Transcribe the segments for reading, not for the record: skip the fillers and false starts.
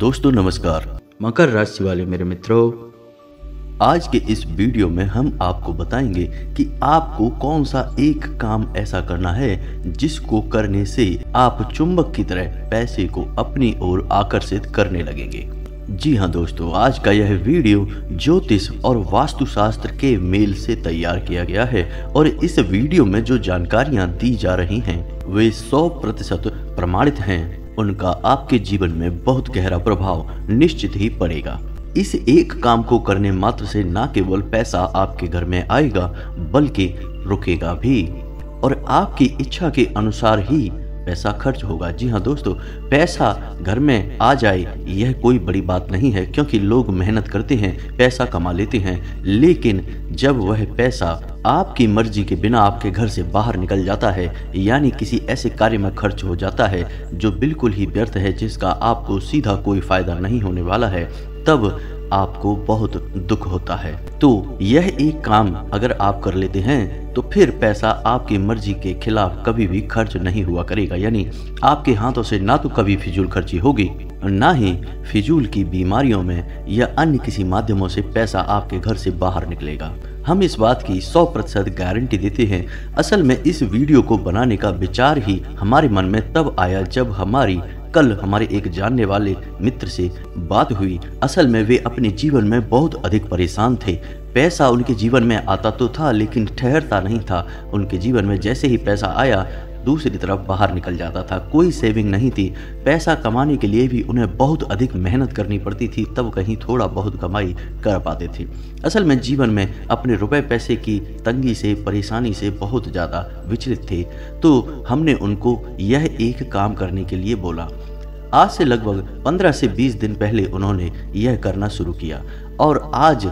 दोस्तों नमस्कार। मकर राशि वाले मेरे मित्रों, आज के इस वीडियो में हम आपको बताएंगे कि आपको कौन सा एक काम ऐसा करना है जिसको करने से आप चुंबक की तरह पैसे को अपनी ओर आकर्षित करने लगेंगे। जी हाँ दोस्तों, आज का यह वीडियो ज्योतिष और वास्तुशास्त्र के मेल से तैयार किया गया है और इस वीडियो में जो जानकारियाँ दी जा रही हैं वे 100% प्रमाणित हैं। उनका आपके जीवन में बहुत गहरा प्रभाव निश्चित ही पड़ेगा। इस एक काम को करने मात्र से न केवल पैसा आपके घर में आएगा बल्कि रुकेगा भी और आपकी इच्छा के अनुसार ही पैसा खर्च होगा। जी हाँ दोस्तों, पैसा घर में आ जाए यह कोई बड़ी बात नहीं है, क्योंकि लोग मेहनत करते हैं, पैसा कमा लेते हैं, लेकिन जब वह पैसा आपकी मर्जी के बिना आपके घर से बाहर निकल जाता है, यानी किसी ऐसे कार्य में खर्च हो जाता है जो बिल्कुल ही व्यर्थ है, जिसका आपको सीधा कोई फायदा नहीं होने वाला है, तब आपको बहुत दुख होता है। तो यह एक काम अगर आप कर लेते हैं तो फिर पैसा आपकी मर्जी के खिलाफ कभी भी खर्च नहीं हुआ करेगा, यानी आपके हाथों से ना तो कभी फिजूल खर्ची होगी, ना ही फिजूल की बीमारियों में या अन्य किसी माध्यमों से पैसा आपके घर से बाहर निकलेगा। हम इस बात की 100% गारंटी देते हैं। असल में इस वीडियो को बनाने का विचार ही हमारे मन में तब आया जब कल हमारे एक जानने वाले मित्र से बात हुई। असल में वे अपने जीवन में बहुत अधिक परेशान थे। पैसा उनके जीवन में आता तो था लेकिन ठहरता नहीं था। उनके जीवन में जैसे ही पैसा आया दूसरी तरफ बाहर निकल जाता था। कोई सेविंग नहीं थी। पैसा कमाने के लिए भी उन्हें बहुत अधिक मेहनत करनी पड़ती थी, तब कहीं थोड़ा बहुत कमाई कर पाते थे। असल में जीवन में अपने रुपए पैसे की तंगी से, परेशानी से बहुत ज़्यादा विचलित थे। तो हमने उनको यह एक काम करने के लिए बोला। आज से लगभग 15 से 20 दिन पहले उन्होंने यह करना शुरू किया और आज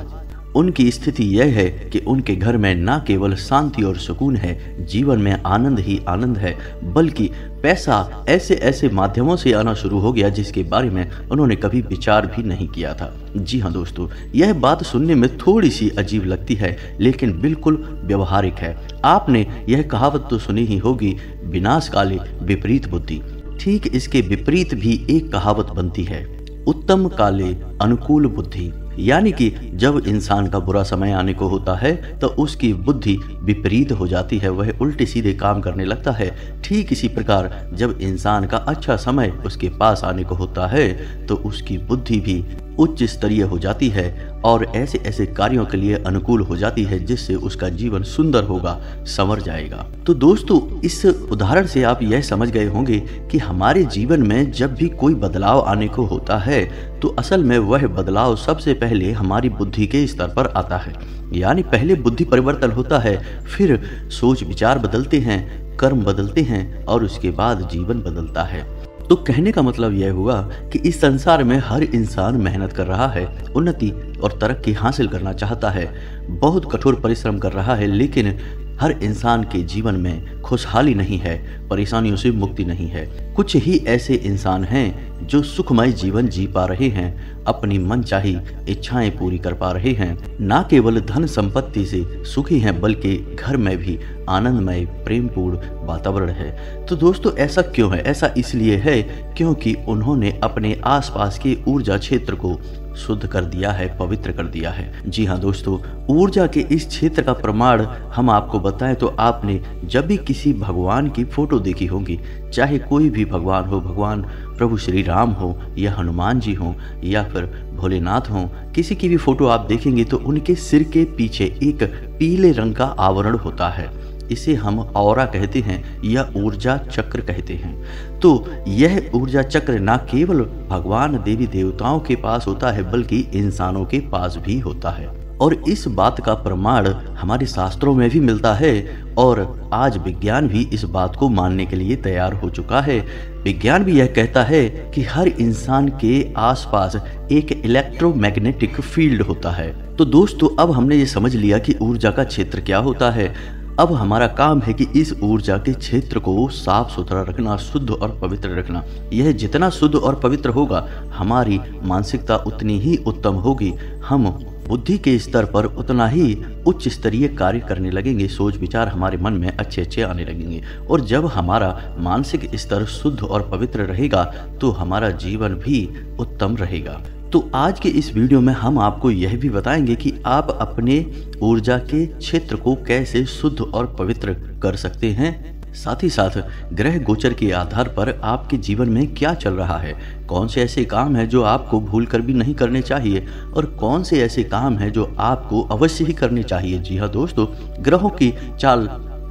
उनकी स्थिति यह है कि उनके घर में न केवल शांति और सुकून है, जीवन में आनंद ही आनंद है, बल्कि पैसा ऐसे ऐसे माध्यमों से आना शुरू हो गया जिसके बारे में उन्होंने कभी विचार भी नहीं किया था। जी हाँ दोस्तों, यह बात सुनने में थोड़ी सी अजीब लगती है लेकिन बिल्कुल व्यवहारिक है। आपने यह कहावत तो सुनी ही होगी, विनाश काले विपरीत बुद्धि। ठीक इसके विपरीत भी एक कहावत बनती है, उत्तम काले अनुकूल बुद्धि। यानी कि जब इंसान का बुरा समय आने को होता है तो उसकी बुद्धि विपरीत हो जाती है, वह उल्टे सीधे काम करने लगता है। ठीक इसी प्रकार जब इंसान का अच्छा समय उसके पास आने को होता है तो उसकी बुद्धि भी उच्च स्तरीय हो जाती है और ऐसे ऐसे कार्यों के लिए अनुकूल हो जाती है जिससे उसका जीवन सुंदर होगा, संवर जाएगा। तो दोस्तों, इस उदाहरण से आप यह समझ गए होंगे कि हमारे जीवन में जब भी कोई बदलाव आने को होता है तो असल में वह बदलाव सबसे पहले हमारी बुद्धि के स्तर पर आता है। यानी पहले बुद्धि परिवर्तन होता है, फिर सोच विचार बदलते हैं, कर्म बदलते हैं और उसके बाद जीवन बदलता है। तो कहने का मतलब यह हुआ कि इस संसार में हर इंसान मेहनत कर रहा है, उन्नति और तरक्की हासिल करना चाहता है, बहुत कठोर परिश्रम कर रहा है, लेकिन हर इंसान के जीवन में खुशहाली नहीं है, परेशानियों से मुक्ति नहीं है। कुछ ही ऐसे इंसान हैं जो सुखमय जीवन जी पा रहे हैं, अपनी मनचाही इच्छाएं पूरी कर पा रहे हैं, ना केवल धन संपत्ति से सुखी हैं बल्कि घर में भी आनंदमय प्रेमपूर्ण वातावरण है। तो दोस्तों, ऐसा क्यों है? ऐसा इसलिए है क्योंकि उन्होंने अपने आसपास के ऊर्जा क्षेत्र को शुद्ध कर दिया है, पवित्र कर दिया है। जी हाँ दोस्तों, ऊर्जा के इस क्षेत्र का प्रमाण हम आपको बताएं तो आपने जब भी किसी भगवान की फोटो देखी होगी, चाहे कोई भी भगवान हो, भगवान प्रभु श्री राम हो या हनुमान जी हो या फिर भोलेनाथ हो, किसी की भी फोटो आप देखेंगे तो उनके सिर के पीछे एक पीले रंग का आवरण होता है। इसे हम ऑरा कहते हैं या ऊर्जा चक्र कहते हैं। तो यह ऊर्जा चक्र ना केवल भगवान देवी देवताओं के पास होता है बल्कि इंसानों के पास भी होता है और इस बात का प्रमाण हमारे शास्त्रों में भी मिलता है और आज विज्ञान भी इस बात को मानने के लिए तैयार हो चुका है। विज्ञान भी यह कहता है कि हर इंसान के आसपास एक इलेक्ट्रोमैग्नेटिक फील्ड होता है। तो दोस्तों, अब हमने ये समझ लिया कि ऊर्जा का क्षेत्र क्या होता है। अब हमारा काम है कि इस ऊर्जा के क्षेत्र को साफ सुथरा रखना, शुद्ध और पवित्र रखना। यह जितना शुद्ध और पवित्र होगा, हमारी मानसिकता उतनी ही उत्तम होगी, हम बुद्धि के स्तर पर उतना ही उच्च स्तरीय कार्य करने लगेंगे, सोच विचार हमारे मन में अच्छे अच्छे आने लगेंगे। और जब हमारा मानसिक स्तर शुद्ध और पवित्र रहेगा तो हमारा जीवन भी उत्तम रहेगा। तो आज के इस वीडियो में हम आपको यह भी बताएंगे कि आप अपने ऊर्जा के क्षेत्र को कैसे शुद्ध और पवित्र कर सकते हैं। साथ ही साथ ग्रह गोचर के आधार पर आपके जीवन में क्या चल रहा है, कौन से ऐसे काम हैं जो आपको भूल कर भी नहीं करने चाहिए और कौन से ऐसे काम हैं जो आपको अवश्य ही करने चाहिए। जी हाँ दोस्तों, ग्रहों की चाल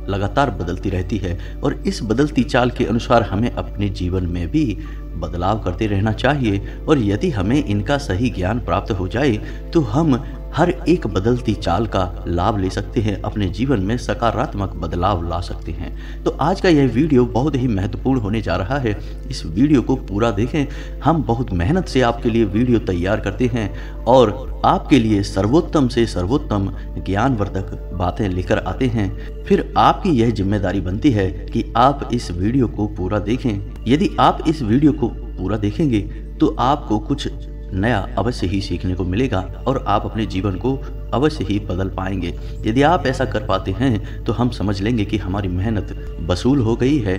लगातार बदलती रहती है और इस बदलती चाल के अनुसार हमें अपने जीवन में भी बदलाव करते रहना चाहिए। और यदि हमें इनका सही ज्ञान प्राप्त हो जाए तो हम हर एक बदलती चाल का लाभ ले सकते हैं, अपने जीवन में सकारात्मक बदलाव ला सकते हैं। तो आज का यह वीडियो बहुत ही महत्वपूर्ण होने जा रहा है, इस वीडियो को पूरा देखें। हम बहुत मेहनत से आपके लिए वीडियो तैयार करते हैं और आपके लिए सर्वोत्तम से सर्वोत्तम ज्ञानवर्धक बातें लेकर आते हैं। फिर आपकी यह जिम्मेदारी बनती है कि आप इस वीडियो को पूरा देखें। यदि आप इस वीडियो को पूरा देखेंगे तो आपको कुछ नया अवश्य ही सीखने को मिलेगा और आप अपने जीवन को अवश्य ही बदल पाएंगे। यदि आप ऐसा कर पाते हैं तो हम समझ लेंगे कि हमारी मेहनत वसूल हो गई है,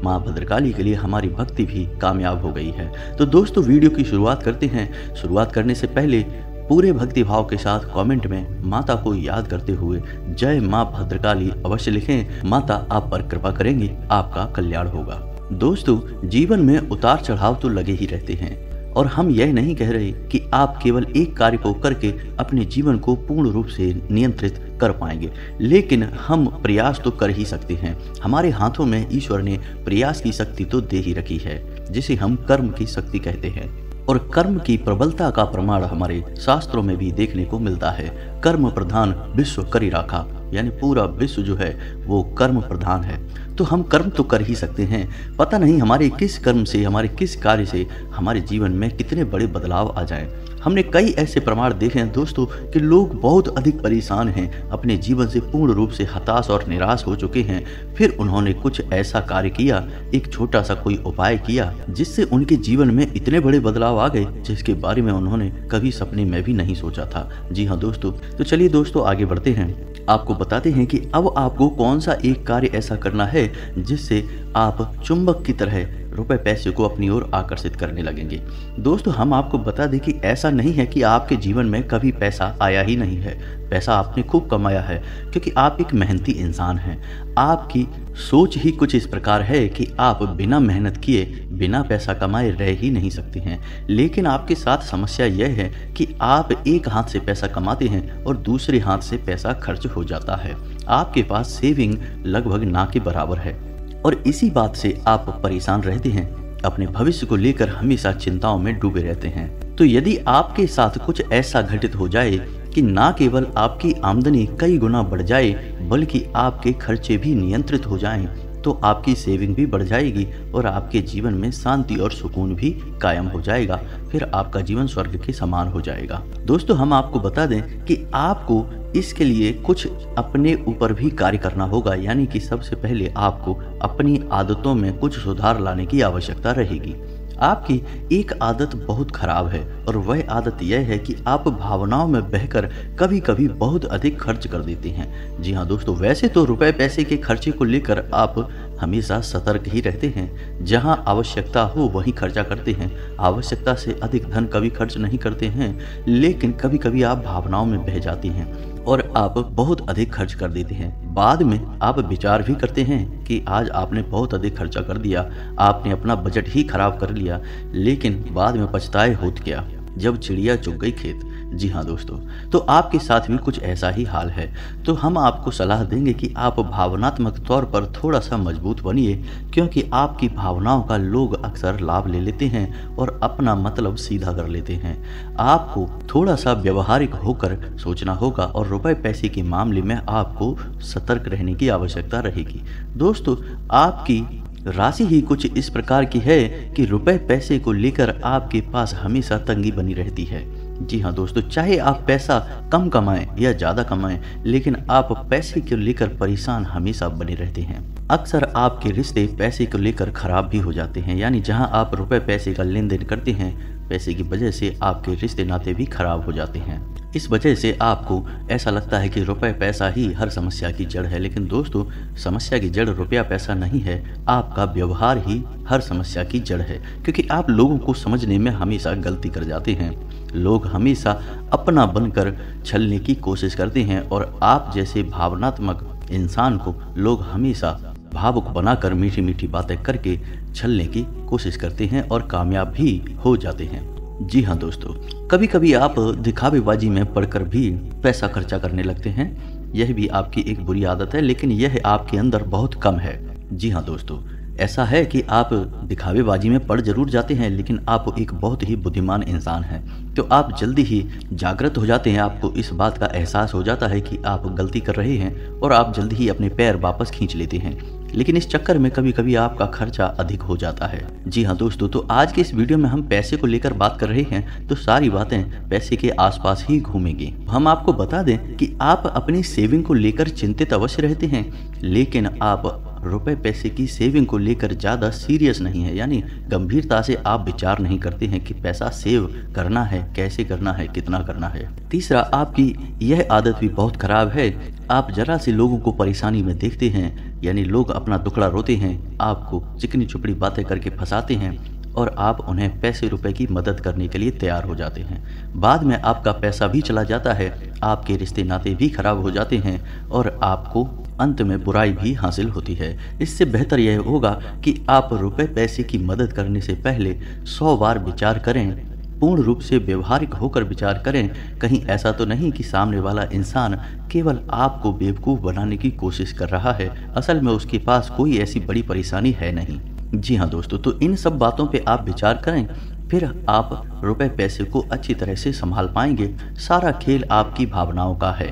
माँ भद्रकाली के लिए हमारी भक्ति भी कामयाब हो गई है। तो दोस्तों वीडियो की शुरुआत करते हैं। शुरुआत करने से पहले पूरे भक्ति भाव के साथ कमेंट में माता को याद करते हुए जय माँ भद्रकाली अवश्य लिखें। माता आप पर कृपा करेंगी, आपका कल्याण होगा। दोस्तों जीवन में उतार चढ़ाव तो लगे ही रहते हैं और हम यह नहीं कह रहे कि आप केवल एक कार्य को करके अपने जीवन को पूर्ण रूप से नियंत्रित कर पाएंगे, लेकिन हम प्रयास तो कर ही सकते हैं। हमारे हाथों में ईश्वर ने प्रयास की शक्ति तो दे ही रखी है, जिसे हम कर्म की शक्ति कहते हैं। और कर्म की प्रबलता का प्रमाण हमारे शास्त्रों में भी देखने को मिलता है। कर्म प्रधान विश्व करी राखा, यानी पूरा विश्व जो है वो कर्म प्रधान है। तो हम कर्म तो कर ही सकते हैं। पता नहीं हमारे किस कर्म से, हमारे किस कार्य से हमारे जीवन में कितने बड़े बदलाव आ जाएं। हमने कई ऐसे प्रमाण देखे हैं दोस्तों कि लोग बहुत अधिक परेशान हैं, अपने जीवन से पूर्ण रूप से हताश और निराश हो चुके हैं। फिर उन्होंने कुछ ऐसा कार्य किया, एक छोटा सा कोई उपाय किया, जिससे उनके जीवन में इतने बड़े बदलाव आ गए जिसके बारे में उन्होंने कभी सपने में भी नहीं सोचा था। जी हाँ दोस्तों, तो चलिए दोस्तों आगे बढ़ते हैं। आपको बताते हैं कि अब आपको कौन सा एक कार्य ऐसा करना है जिससे आप चुंबक की तरह रुपए पैसे को अपनी ओर आकर्षित करने लगेंगे। दोस्तों हम आपको बता दें कि ऐसा नहीं है कि आपके जीवन में कभी पैसा आया ही नहीं है। पैसा आपने खूब कमाया है क्योंकि आप एक मेहनती इंसान हैं। आपकी सोच ही कुछ इस प्रकार है कि आप बिना मेहनत किए, बिना पैसा कमाए रह ही नहीं सकते हैं। लेकिन आपके साथ समस्या यह है कि आप एक हाथ से पैसा कमाते हैं और दूसरे हाथ से पैसा खर्च हो जाता है। आपके पास सेविंग लगभग ना के बराबर है और इसी बात से आप परेशान रहते हैं, अपने भविष्य को लेकर हमेशा चिंताओं में डूबे रहते हैं। तो यदि आपके साथ कुछ ऐसा घटित हो जाए कि ना केवल आपकी आमदनी कई गुना बढ़ जाए बल्कि आपके खर्चे भी नियंत्रित हो जाएं, तो आपकी सेविंग भी बढ़ जाएगी और आपके जीवन में शांति और सुकून भी कायम हो जाएगा। फिर आपका जीवन स्वर्ग के समान हो जाएगा। दोस्तों हम आपको बता दें कि आपको इसके लिए कुछ अपने ऊपर भी कार्य करना होगा, यानी कि सबसे पहले आपको अपनी आदतों में कुछ सुधार लाने की आवश्यकता रहेगी। आपकी एक आदत बहुत खराब है और वह आदत यह है कि आप भावनाओं में बहकर कभी कभी बहुत अधिक खर्च कर देते हैं। जी हाँ दोस्तों, वैसे तो रुपए पैसे के खर्चे को लेकर आप हमेशा सतर्क ही रहते हैं। जहां आवश्यकता हो वहीं खर्चा करते हैं, आवश्यकता से अधिक धन कभी खर्च नहीं करते हैं। लेकिन कभी कभी आप भावनाओं में बह जाते हैं और आप बहुत अधिक खर्च कर देते हैं। बाद में आप विचार भी करते हैं कि आज आपने बहुत अधिक खर्चा कर दिया, आपने अपना बजट ही खराब कर लिया, लेकिन बाद में पछताए होत क्या जब चिड़िया चुग गई खेत। जी हाँ दोस्तों, तो आपके साथ भी कुछ ऐसा ही हाल है। तो हम आपको सलाह देंगे कि आप भावनात्मक तौर पर थोड़ा सा मजबूत बनिए, क्योंकि आपकी भावनाओं का लोग अक्सर लाभ ले लेते हैं और अपना मतलब सीधा कर लेते हैं। आपको थोड़ा सा व्यवहारिक होकर सोचना होगा और रुपए पैसे के मामले में आपको सतर्क रहने की आवश्यकता रहेगी। दोस्तों आपकी राशि ही कुछ इस प्रकार की है कि रुपए पैसे को लेकर आपके पास हमेशा तंगी बनी रहती है। जी हाँ दोस्तों, चाहे आप पैसा कम कमाएं या ज़्यादा कमाएं, लेकिन आप पैसे को लेकर परेशान हमेशा बने रहते हैं। अक्सर आपके रिश्ते पैसे को लेकर खराब भी हो जाते हैं, यानी जहां आप रुपए पैसे का लेन देन करते हैं, पैसे की वजह से आपके रिश्ते नाते भी खराब हो जाते हैं। इस वजह से आपको ऐसा लगता है कि रुपए पैसा ही हर समस्या की जड़ है, लेकिन दोस्तों समस्या की जड़ रुपया पैसा नहीं है, आपका व्यवहार ही हर समस्या की जड़ है। क्योंकि आप लोगों को समझने में हमेशा गलती कर जाते हैं। लोग हमेशा अपना बनकर छलने की कोशिश करते हैं और आप जैसे भावनात्मक इंसान को लोग हमेशा भावुक बनाकर मीठी मीठी बातें करके छलने की कोशिश करते हैं और कामयाब भी हो जाते हैं। जी हाँ दोस्तों, कभी कभी आप दिखावेबाजी में पड़कर भी पैसा खर्चा करने लगते हैं। यह भी आपकी एक बुरी आदत है, लेकिन यह आपके अंदर बहुत कम है। जी हाँ दोस्तों, ऐसा है कि आप दिखावेबाजी में पड़ जरूर जाते हैं, लेकिन आप एक बहुत ही बुद्धिमान इंसान हैं। तो आप जल्दी ही जागृत हो जाते हैं, आपको इस बात का एहसास हो जाता है कि आप गलती कर रहे हैं और आप जल्दी ही अपने पैर वापस खींच लेते हैं। लेकिन इस चक्कर में कभी कभी आपका खर्चा अधिक हो जाता है। जी हाँ दोस्तों, तो आज के इस वीडियो में हम पैसे को लेकर बात कर रहे हैं, तो सारी बातें पैसे के आसपास ही घूमेंगी। हम आपको बता दें कि आप अपनी सेविंग को लेकर चिंतित अवश्य रहते हैं, लेकिन आप रुपए पैसे की सेविंग को लेकर ज़्यादा सीरियस नहीं है, यानी गंभीरता से आप विचार नहीं करते हैं कि पैसा सेव करना है, कैसे करना है, कितना करना है। तीसरा, आपकी यह आदत भी बहुत खराब है, आप जरा से लोगों को परेशानी में देखते हैं, यानी लोग अपना दुखड़ा रोते हैं, आपको चिकनी चुपड़ी बातें करके फंसाते हैं और आप उन्हें पैसे रुपए की मदद करने के लिए तैयार हो जाते हैं। बाद में आपका पैसा भी चला जाता है, आपके रिश्ते नाते भी खराब हो जाते हैं और आपको अंत में बुराई भी हासिल होती है। इससे बेहतर यह होगा कि आप रुपए पैसे की मदद करने से पहले 100 बार विचार करें, पूर्ण रूप से व्यवहारिक होकर विचार करें। कहीं ऐसा तो नहीं कि सामने वाला इंसान केवल आपको बेवकूफ़ बनाने की कोशिश कर रहा है, असल में उसके पास कोई ऐसी बड़ी परेशानी है नहीं। जी हाँ दोस्तों, तो इन सब बातों पे आप विचार करें, फिर आप रुपए पैसे को अच्छी तरह से संभाल पाएंगे। सारा खेल आपकी भावनाओं का है।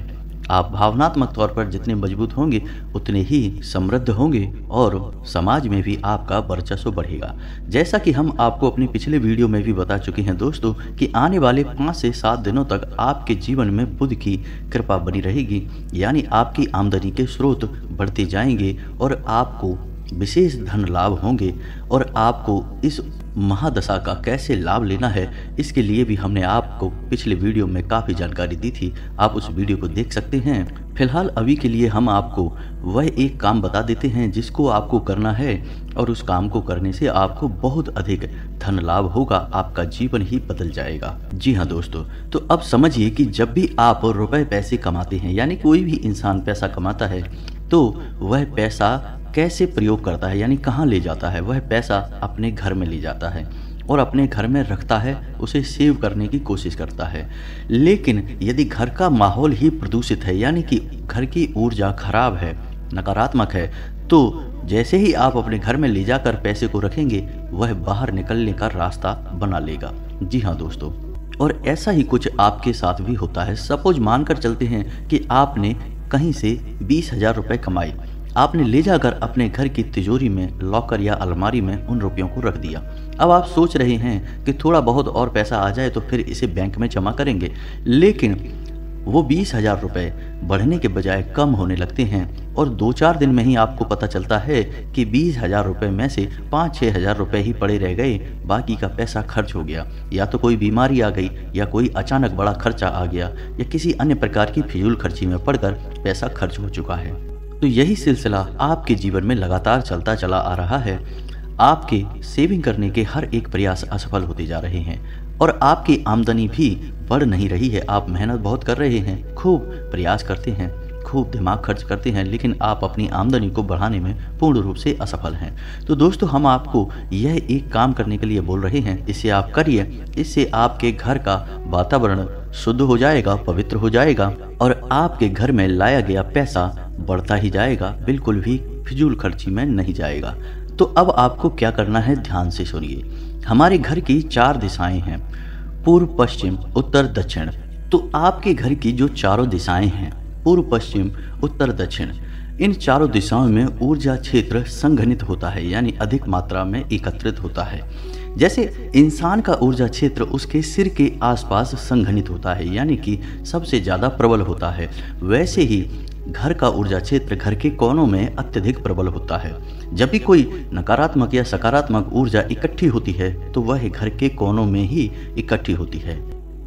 आप भावनात्मक तौर पर जितने मजबूत होंगे उतने ही समृद्ध होंगे और समाज में भी आपका वर्चस्व बढ़ेगा। जैसा कि हम आपको अपने पिछले वीडियो में भी बता चुके हैं दोस्तों कि आने वाले 5 से 7 दिनों तक आपके जीवन में बुध की कृपा बनी रहेगी, यानी आपकी आमदनी के स्रोत बढ़ते जाएंगे और आपको विशेष धन लाभ होंगे। और आपको इस महादशा का कैसे लाभ लेना है, इसके लिए भी हमने आपको पिछले वीडियो में काफ़ी जानकारी दी थी, आप उस वीडियो को देख सकते हैं। फिलहाल अभी के लिए हम आपको वह एक काम बता देते हैं जिसको आपको करना है और उस काम को करने से आपको बहुत अधिक धन लाभ होगा, आपका जीवन ही बदल जाएगा। जी हाँ दोस्तों, तो अब समझिए कि जब भी आप रुपए पैसे कमाते हैं, यानी कोई भी इंसान पैसा कमाता है, तो वह पैसा कैसे प्रयोग करता है, यानी कहाँ ले जाता है। वह पैसा अपने घर में ले जाता है और अपने घर में रखता है, उसे सेव करने की कोशिश करता है। लेकिन यदि घर का माहौल ही प्रदूषित है, यानी कि घर की ऊर्जा खराब है, नकारात्मक है, तो जैसे ही आप अपने घर में ले जाकर पैसे को रखेंगे, वह बाहर निकलने का रास्ता बना लेगा। जी हाँ दोस्तों, और ऐसा ही कुछ आपके साथ भी होता है। सपोज मानकर चलते हैं कि आपने कहीं से 20,000 रुपये कमाए, आपने ले जाकर अपने घर की तिजोरी में, लॉकर या अलमारी में उन रुपयों को रख दिया। अब आप सोच रहे हैं कि थोड़ा बहुत और पैसा आ जाए तो फिर इसे बैंक में जमा करेंगे, लेकिन वो 20,000 रुपये बढ़ने के बजाय कम होने लगते हैं और 2-4 दिन में ही आपको पता चलता है कि 20,000 रुपये में से 5-6 हज़ार रुपये ही पड़े रह गए, बाकी का पैसा खर्च हो गया। या तो कोई बीमारी आ गई, या कोई अचानक बड़ा खर्चा आ गया, या किसी अन्य प्रकार की फिजूल खर्ची में पड़कर पैसा खर्च हो चुका है। तो यही सिलसिला आपके जीवन में लगातार चलता चला आ रहा है। आपके सेविंग करने के हर एक प्रयास असफल होते जा रहे हैं और आपकी आमदनी भी बढ़ नहीं रही है। आप मेहनत बहुत कर रहे हैं, खूब प्रयास करते हैं, खूब दिमाग खर्च करते हैं, लेकिन आप अपनी आमदनी को बढ़ाने में पूर्ण रूप से असफल हैं। तो दोस्तों, हम आपको यह एक काम करने के लिए बोल रहे हैं, इसे आप करिए। इससे आपके घर का वातावरण शुद्ध हो जाएगा, पवित्र हो जाएगा और आपके घर में लाया गया पैसा बढ़ता ही जाएगा, बिल्कुल भी फिजूल खर्ची में नहीं जाएगा। तो अब आपको क्या करना है, ध्यान से सुनिए। हमारे घर की 4 दिशाएं हैं, पूर्व, पश्चिम, उत्तर, दक्षिण। तो आपके घर की जो चारों दिशाएं हैं, पूर्व, पश्चिम, उत्तर, दक्षिण, इन चारों दिशाओं में ऊर्जा क्षेत्र संघनित होता है, यानी अधिक मात्रा में एकत्रित होता है। जैसे इंसान का ऊर्जा क्षेत्र उसके सिर के आसपास संघनित होता है, यानी कि सबसे ज़्यादा प्रबल होता है, वैसे ही घर का ऊर्जा क्षेत्र घर के कोनों में अत्यधिक प्रबल होता है। जब भी कोई नकारात्मक या सकारात्मक ऊर्जा इकट्ठी होती है तो वह घर के कोनों में ही इकट्ठी होती है।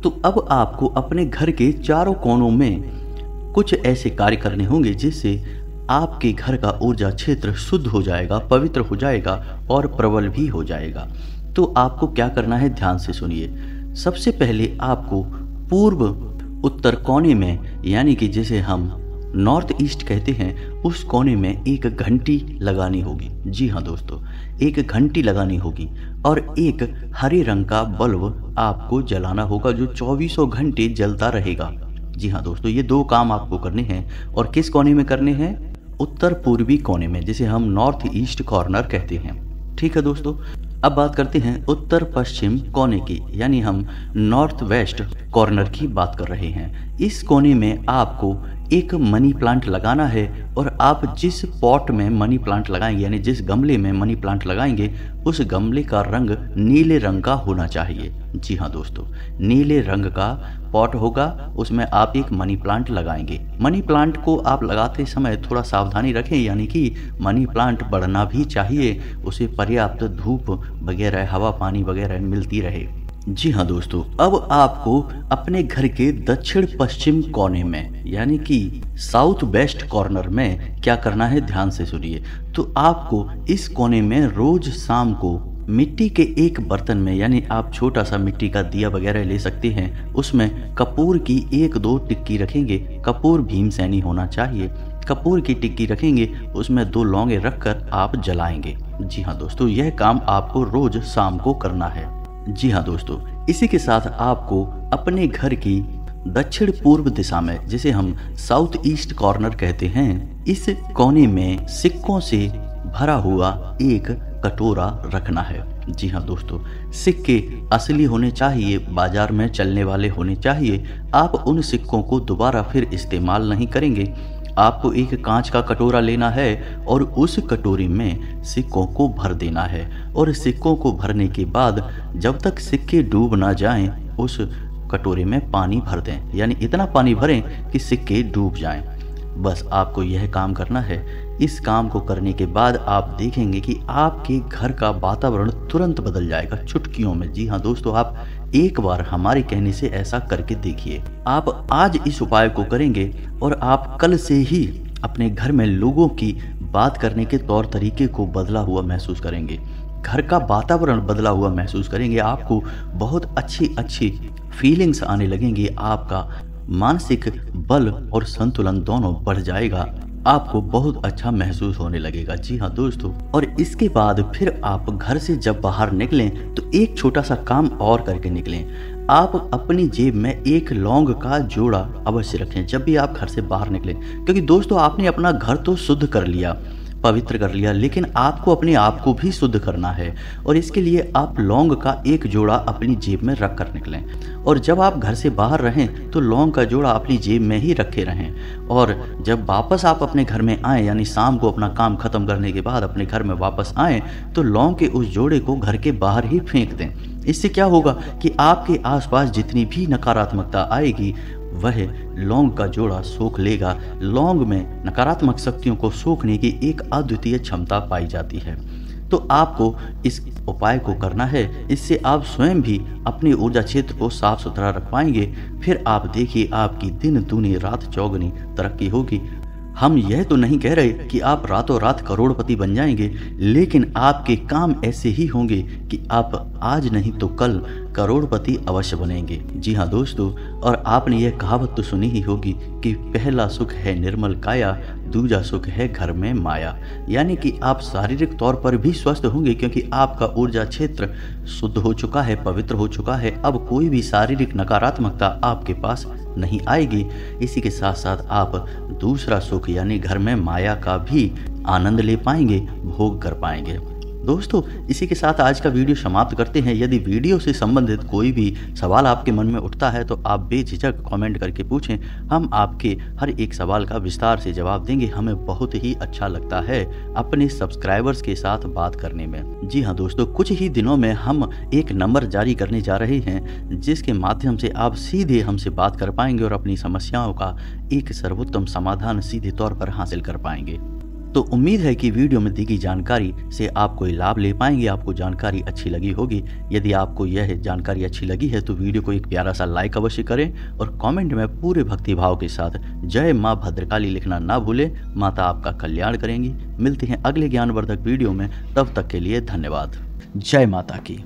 तो अब आपको अपने घर के चारों कोनों में कुछ ऐसे कार्य करने होंगे जिससे आपके घर का ऊर्जा क्षेत्र शुद्ध हो जाएगा, पवित्र हो जाएगा और प्रबल भी हो जाएगा। तो आपको क्या करना है, ध्यान से सुनिए। सबसे पहले आपको पूर्व उत्तर कोने में, यानी कि जिसे हम नॉर्थ ईस्ट कहते हैं, उस कोने में एक घंटी लगानी होगी। जी हाँ दोस्तों, एक घंटी लगानी होगी और एक हरे रंग का बल्ब आपको जलाना होगा जो 24 घंटे जलता रहेगा। जी हाँ दोस्तों, ये 2 काम आपको करने हैं। और किस कोने में करने हैं? उत्तर पूर्वी कोने में, जिसे हम नॉर्थ ईस्ट कॉर्नर कहते हैं। ठीक है दोस्तों, अब बात करते हैं उत्तर पश्चिम कोने की, यानी हम नॉर्थ वेस्ट कॉर्नर की बात कर रहे हैं। इस कोने में आपको एक मनी प्लांट लगाना है और आप जिस पॉट में मनी प्लांट लगाएंगे, यानी जिस गमले में मनी प्लांट लगाएंगे, उस गमले का रंग नीले रंग का होना चाहिए। जी हाँ दोस्तों, नीले रंग का पॉट होगा, उसमें आप एक मनी प्लांट लगाएंगे। मनी प्लांट को आप लगाते समय थोड़ा सावधानी रखें, यानी कि मनी प्लांट बढ़ना भी चाहिए, उसे पर्याप्त धूप वगैरह, हवा पानी वगैरह मिलती रहे। जी हाँ दोस्तों, अब आपको अपने घर के दक्षिण पश्चिम कोने में, यानी कि साउथ वेस्ट कॉर्नर में क्या करना है, ध्यान से सुनिए। तो आपको इस कोने में रोज शाम को मिट्टी के एक बर्तन में, यानी आप छोटा सा मिट्टी का दिया वगैरह ले सकते हैं, उसमें कपूर की 1-2 टिक्की रखेंगे। कपूर भीमसेनी होना चाहिए। कपूर की टिक्की रखेंगे, उसमें 2 लौंगे रखकर आप जलाएंगे। जी हाँ दोस्तों, यह काम आपको रोज शाम को करना है। जी हाँ दोस्तों, इसी के साथ आपको अपने घर की दक्षिण पूर्व दिशा में, जिसे हम साउथ ईस्ट कॉर्नर कहते हैं, इस कोने में सिक्कों से भरा हुआ एक कटोरा रखना है। जी हाँ दोस्तों, सिक्के असली होने चाहिए, बाजार में चलने वाले होने चाहिए। आप उन सिक्कों को दोबारा फिर इस्तेमाल नहीं करेंगे। आपको एक कांच का कटोरा लेना है और उस कटोरी में सिक्कों को भर देना है। और सिक्कों को भरने के बाद जब तक सिक्के डूब ना जाएं, उस कटोरे में पानी भर दें, यानी इतना पानी भरें कि सिक्के डूब जाएं। बस आपको यह काम करना है। इस काम को करने के बाद आप देखेंगे कि आपके घर का वातावरण तुरंत बदल जाएगा, चुटकियों में। जी हाँ दोस्तों, आप एक बार हमारे कहने से ऐसा करके देखिए। आप आज इस उपाय को करेंगे और आप कल से ही अपने घर में लोगों की बात करने के तौर तरीके को बदला हुआ महसूस करेंगे। घर का वातावरण बदला हुआ महसूस करेंगे। आपको बहुत अच्छी फीलिंग्स आने लगेंगी। आपका मानसिक बल और संतुलन दोनों बढ़ जाएगा। आपको बहुत अच्छा महसूस होने लगेगा। जी हाँ दोस्तों, और इसके बाद फिर आप घर से जब बाहर निकलें तो एक छोटा सा काम और करके निकलें। आप अपनी जेब में एक लौंग का जोड़ा अवश्य रखें जब भी आप घर से बाहर निकलें, क्योंकि दोस्तों आपने अपना घर तो शुद्ध कर लिया, पवित्र कर लिया, लेकिन आपको अपने आप को भी शुद्ध करना है। और इसके लिए आप लौंग का एक जोड़ा अपनी जेब में रख कर निकलें। और जब आप घर से बाहर रहें तो लौंग का जोड़ा अपनी जेब में ही रखे रहें। और जब वापस आप अपने घर में आएँ, यानी शाम को अपना काम खत्म करने के बाद अपने घर में वापस आएँ, तो लौंग के उस जोड़े को घर के बाहर ही फेंक दें। इससे क्या होगा कि आपके आसपास जितनी भी नकारात्मकता आएगी वह लौंग का जोड़ा सोख लेगा। लौंग में नकारात्मक शक्तियों को सोखने की एक अद्वितीय क्षमता पाई जाती है। तो आपको इस उपाय को करना है। इससे आप स्वयं भी अपने ऊर्जा क्षेत्र को साफ सुथरा रख पाएंगे। फिर आप देखिए आपकी दिन दूनी रात चौगुनी तरक्की होगी। हम यह तो नहीं कह रहे कि आप रातों रात करोड़पति बन जाएंगे, लेकिन आपके काम ऐसे ही होंगे कि आप आज नहीं तो कल करोड़पति अवश्य बनेंगे। जी हाँ दोस्तों, और आपने यह कहावत तो सुनी ही होगी कि पहला सुख है निर्मल काया, दूजा सुख है घर में माया। यानी कि आप शारीरिक तौर पर भी स्वस्थ होंगे, क्योंकि आपका ऊर्जा क्षेत्र शुद्ध हो चुका है, पवित्र हो चुका है। अब कोई भी शारीरिक नकारात्मकता आपके पास नहीं आएगी। इसी के साथ साथ आप दूसरा सुख यानी घर में माया का भी आनंद ले पाएंगे, भोग कर पाएंगे। दोस्तों, इसी के साथ आज का वीडियो समाप्त करते हैं। यदि वीडियो से संबंधित कोई भी सवाल आपके मन में उठता है तो आप बेझिझक कमेंट करके पूछें। हम आपके हर एक सवाल का विस्तार से जवाब देंगे। हमें बहुत ही अच्छा लगता है अपने सब्सक्राइबर्स के साथ बात करने में। जी हाँ दोस्तों, कुछ ही दिनों में हम एक नंबर जारी करने जा रहे हैं, जिसके माध्यम से आप सीधे हमसे बात कर पाएंगे और अपनी समस्याओं का एक सर्वोत्तम समाधान सीधे तौर पर हासिल कर पाएंगे। तो उम्मीद है कि वीडियो में दी गई जानकारी से आप कोई लाभ ले पाएंगे, आपको जानकारी अच्छी लगी होगी। यदि आपको यह जानकारी अच्छी लगी है तो वीडियो को एक प्यारा सा लाइक अवश्य करें और कमेंट में पूरे भक्तिभाव के साथ जय माँ भद्रकाली लिखना ना भूलें। माता आपका कल्याण करेंगी। मिलते हैं अगले ज्ञानवर्धक वीडियो में, तब तक के लिए धन्यवाद। जय माता की।